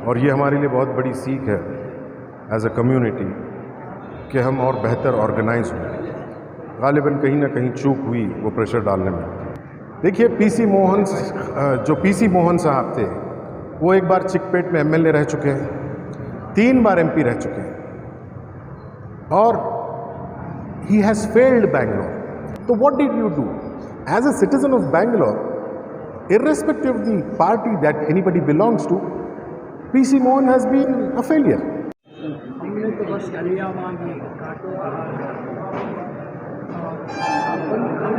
और ये हमारे लिए बहुत बड़ी सीख है एज अ कम्युनिटी कि हम और बेहतर ऑर्गेनाइज हों। गालिबन कहीं ना कहीं चूक हुई वो प्रेशर डालने में। देखिए जो पीसी मोहन साहब थे वो एक बार चिकपेट में एमएलए रह चुके हैं, 3 बार एमपी रह चुके हैं और ही हैज़ फेल्ड बैंगलोर। तो what did you do as a citizen of Bangalore, irrespective of the party that anybody belongs to, PC Mohan has been a failure. हमने तो बस गलियाँ मांगी, काटो हम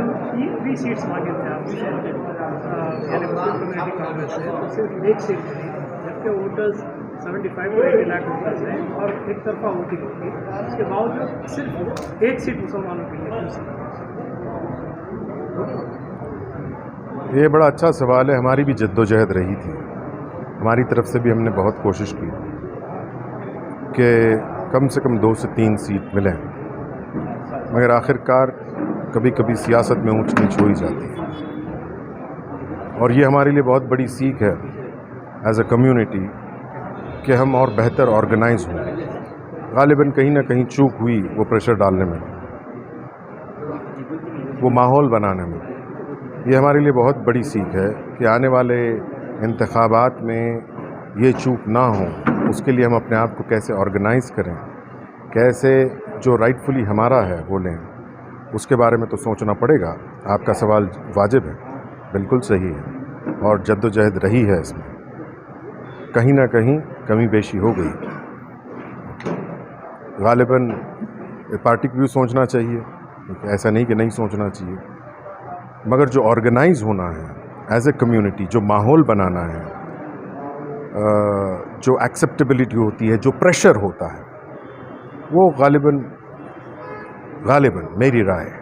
3 सीट्स मांगे थे आपसे, यानी मुस्लिम कम्युनिटी कांग्रेस से, तो सिर्फ 1 सीट मिली, जबकि वोटर्स 75 to 80 लाख वोटर्स हैं और एक तरफा वोटिंग होगी। उसके बावजूद सिर्फ 1 सीट मुसलमानों के लिए। ये बड़ा अच्छा सवाल है। हमारी भी जद्दोजहद रही थी, हमारी तरफ से भी हमने बहुत कोशिश की कि कम से कम 2 से 3 सीट मिलें, मगर आखिरकार कभी कभी सियासत में ऊंच नीच हो ही जाती है। और ये हमारे लिए बहुत बड़ी सीख है एज अ कम्युनिटी कि हम और बेहतर ऑर्गेनाइज हों। गालिबन कहीं ना कहीं चूक हुई वो प्रेशर डालने में, वो माहौल बनाने में। ये हमारे लिए बहुत बड़ी सीख है कि आने वाले इंतखाबात में ये चूक ना हो, उसके लिए हम अपने आप को कैसे ऑर्गेनाइज़ करें, कैसे जो राइटफुली हमारा है वो लें, उसके बारे में तो सोचना पड़ेगा। आपका सवाल वाजिब है, बिल्कुल सही है, और जद्दोजहद रही है। इसमें कहीं ना कहीं कमी बेशी हो गई। गालिबन पार्टी को भी सोचना चाहिए, ऐसा नहीं कि नहीं सोचना चाहिए, मगर जो ऑर्गेनाइज होना है एज ए कम्युनिटी, जो माहौल बनाना है, जो एक्सेप्टेबिलिटी होती है, जो प्रेशर होता है, वो गालिबन मेरी राय है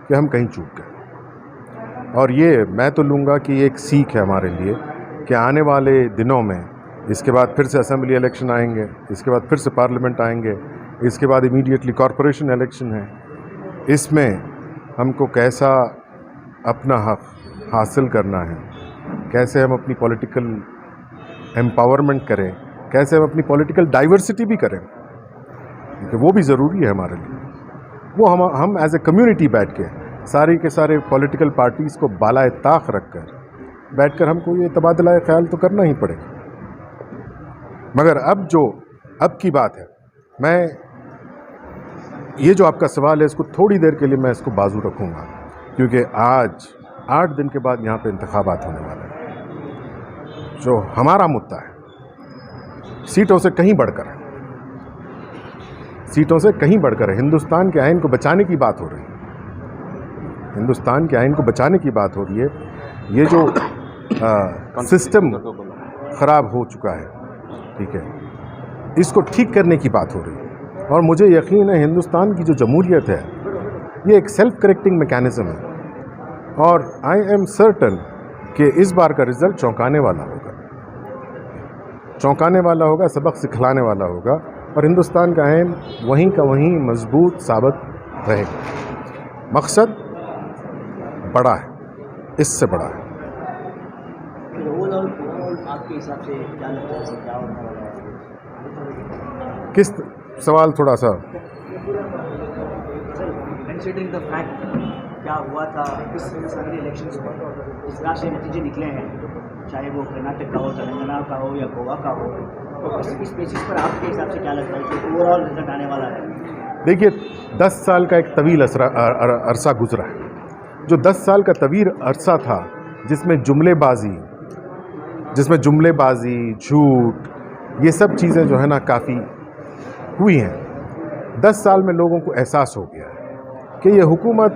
कि हम कहीं चूक गए। और ये मैं तो लूँगा कि एक सीख है हमारे लिए कि आने वाले दिनों में, इसके बाद फिर से असेंबली इलेक्शन आएंगे, इसके बाद फिर से पार्लियामेंट आएंगे, इसके बाद इमीडिएटली कॉरपोरेशन इलेक्शन है। इसमें हमको कैसा अपना हक हासिल करना है, कैसे हम अपनी पॉलिटिकल एम्पावरमेंट करें, कैसे हम अपनी पॉलिटिकल डाइवर्सिटी भी करें, क्योंकि वो भी ज़रूरी है हमारे लिए। वो हम एज ए कम्युनिटी बैठ के सारे के सारे पॉलिटिकल पार्टीज़ को बालाए ताक रख कर बैठ कर हमको ये तबादला ख्याल तो करना ही पड़ेगा। मगर अब की बात है, मैं ये जो आपका सवाल है इसको थोड़ी देर के लिए मैं इसको बाजू रखूँगा, क्योंकि आज 8 दिन के बाद यहाँ पे इंतखाबात होने वाले हैं। जो हमारा मुद्दा है सीटों से कहीं बढ़कर है, हिंदुस्तान के आइन को बचाने की बात हो रही है, हिंदुस्तान के आइन को बचाने की बात हो रही है। ये जो सिस्टम ख़राब हो चुका है, ठीक है, इसको ठीक करने की बात हो रही है। और मुझे यकीन है हिंदुस्तान की जो जमहूरियत है ये एक सेल्फ करेक्टिंग मैकेनिज़्म है, और आई एम सर्टन कि इस बार का रिज़ल्ट चौंकाने वाला होगा, सबक सिखलाने वाला होगा, और हिंदुस्तान का आइन वहीं का वहीं मजबूत साबित रहेगा। मकसद बड़ा है, इससे बड़ा है। आपके हिसाब से क्या लगता है क्या होने वाला है? किस सवाल थोड़ा सा कंसीडरिंग द फैक्ट क्या हुआ था, इस सारे इलेक्शंस में इस तरह से नतीजे निकले हैं, चाहे वो कर्नाटक का हो, तेलंगाना का हो या गोवा का हो, तो इस बेसिस पर आपके हिसाब से क्या लगता है कि ओवरऑल रिजल्ट आने वाला है? देखिए, 10 साल का एक तवील अरसा गुजरा है। जो 10 साल का तवील अरसा था जिसमें जुमलेबाजी, झूठ, ये सब चीज़ें जो है ना काफ़ी हुई हैं। 10 साल में लोगों को एहसास हो गया कि ये हुकूमत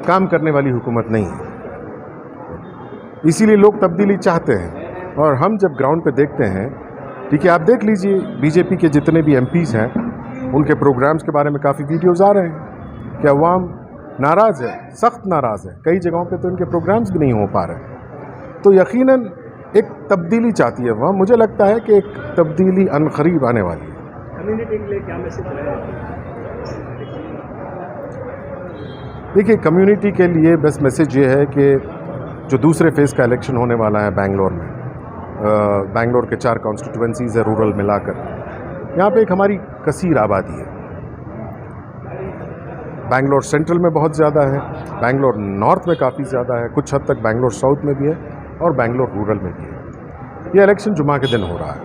काम करने वाली हुकूमत नहीं है, इसीलिए लोग तब्दीली चाहते हैं। और हम जब ग्राउंड पे देखते हैं, ठीक है, आप देख लीजिए बीजेपी के जितने भी एमपीज़ हैं उनके प्रोग्राम्स के बारे में काफ़ी वीडियोज़ आ रहे हैं कि अवाम नाराज़ है, सख्त नाराज़ है, कई जगहों पे तो इनके प्रोग्राम्स भी नहीं हो पा रहे। तो यकीनन एक तब्दीली चाहती है अवाम। मुझे लगता है कि एक तब्दीली अनकरीब आने वाली है। कम्युनिटी के लिए क्या मैसेज है? देखिए, कम्युनिटी के लिए बस मैसेज ये है कि जो दूसरे फेज़ का इलेक्शन होने वाला है बेंगलोर में, बेंगलोर के 4 कॉन्स्टिट्यूंसीज़ है रूरल मिलाकर, यहाँ पे एक हमारी कसीर आबादी है। बेंगलोर सेंट्रल में बहुत ज़्यादा है, बेंगलोर नॉर्थ में काफ़ी ज़्यादा है, कुछ हद तक बेंगलोर साउथ में भी है और बेंगलोर रूरल में भी है। ये इलेक्शन जुमा के दिन हो रहा है।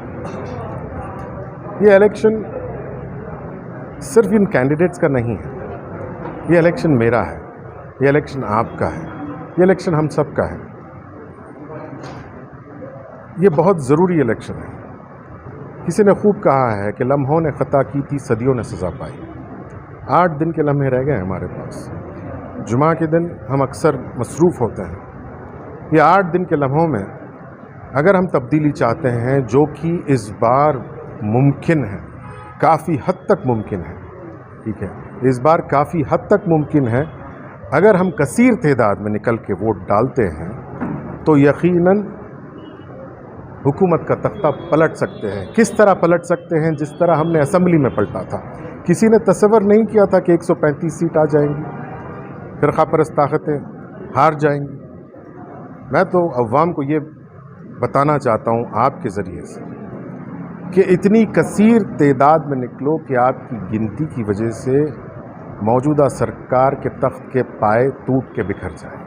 ये इलेक्शन सिर्फ इन कैंडिडेट्स का नहीं है, ये इलेक्शन मेरा है, ये इलेक्शन आपका है, ये इलेक्शन हम सब का है। ये बहुत ज़रूरी इलेक्शन है। किसी ने खूब कहा है कि लम्हों ने ख़ता की थी, सदियों ने सज़ा पाई। 8 दिन के लम्हे रह गए हैं हमारे पास। जुमा के दिन हम अक्सर मसरूफ़ होते हैं। ये 8 दिन के लम्हों में अगर हम तब्दीली चाहते हैं, जो कि इस बार मुमकिन है, काफ़ी हद तक मुमकिन है, ठीक है, इस बार काफ़ी हद तक मुमकिन है, अगर हम कसीर तादाद में निकल के वोट डालते हैं तो यकीनन हुकूमत का तख्ता पलट सकते हैं। किस तरह पलट सकते हैं? जिस तरह हमने असम्बली में पलटा था। किसी ने तसव्वुर नहीं किया था कि 135 सीट आ जाएंगी, फ़िरक़ा परस्त ताकतें हार जाएंगी। मैं तो अवाम को ये बताना चाहता हूँ आपके ज़रिए से कि इतनी कसीर तादाद में निकलो कि आपकी गिनती की वजह से मौजूदा सरकार के तख्त के पाए टूट के बिखर जाए।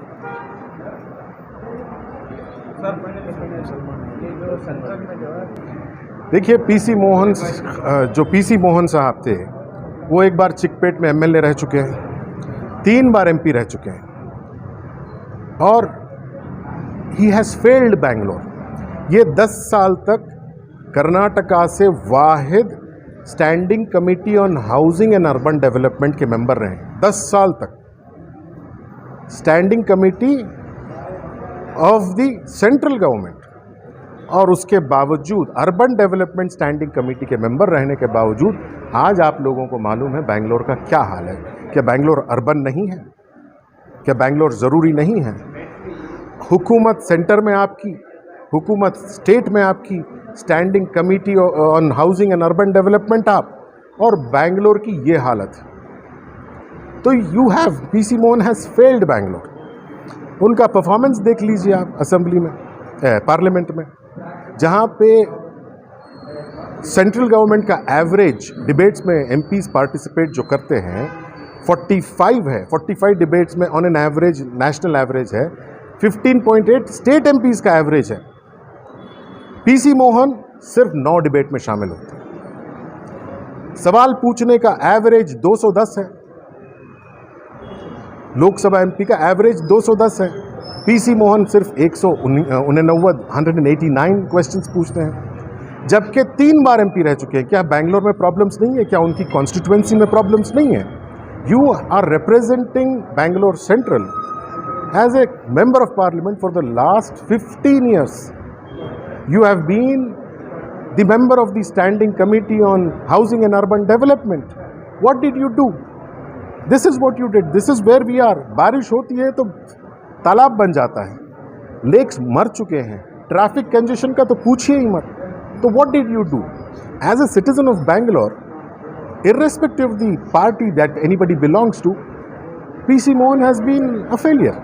देखिए, पीसी मोहन साहब थे, वो एक बार चिकपेट में एमएलए रह चुके हैं, 3 बार एमपी रह चुके हैं और ही हैज़ फेल्ड बेंगलोर। ये 10 साल तक कर्नाटका से वाहिद standing committee on housing and urban development के मेंबर रहे। 10 साल तक standing committee of the central government, और उसके बावजूद अर्बन डेवलपमेंट स्टैंडिंग कमेटी के मेंबर रहने के बावजूद आज आप लोगों को मालूम है बेंगलोर का क्या हाल है। क्या बेंगलोर अर्बन नहीं है? क्या बेंगलोर ज़रूरी नहीं है? हुकूमत सेंटर में आपकी, हुकूमत स्टेट में आपकी, standing committee on housing and urban development आप, और बेंगलोर की ये हालत। तो you have, PC Mohan has failed Bangalore. उनका परफॉर्मेंस देख लीजिए आप असेंबली में, पार्लियामेंट में, जहाँ पे सेंट्रल गवर्नमेंट का एवरेज डिबेट्स में एमपीज पार्टिसिपेट जो करते हैं 45 है, 45 डिबेट्स में on an average, national average है 15.8, स्टेट एमपीज का एवरेज है। पीसी मोहन सिर्फ 9 डिबेट में शामिल होते हैं। सवाल पूछने का एवरेज 210 है, लोकसभा एमपी का एवरेज 210 है, पीसी मोहन सिर्फ 189 क्वेश्चंस पूछते हैं, जबकि 3 बार एमपी रह चुके हैं। क्या बेंगलोर में प्रॉब्लम्स नहीं है? क्या उनकी कॉन्स्टिट्यूएंसी में प्रॉब्लम्स नहीं है? You are representing Bangalore Central as a member of parliament for the last 15 years. You have been the member of the standing committee on housing and urban development. What did you do? This is what you did. This is where we are. बारिश होती है तो तालाब बन जाता है, lakes मर चुके हैं, ट्रैफिक कंजेशन का तो पूछिए ही मत। तो what did you do? As a citizen of Bangalore, irrespective of the party that anybody belongs to, PC Mohan has been a failure.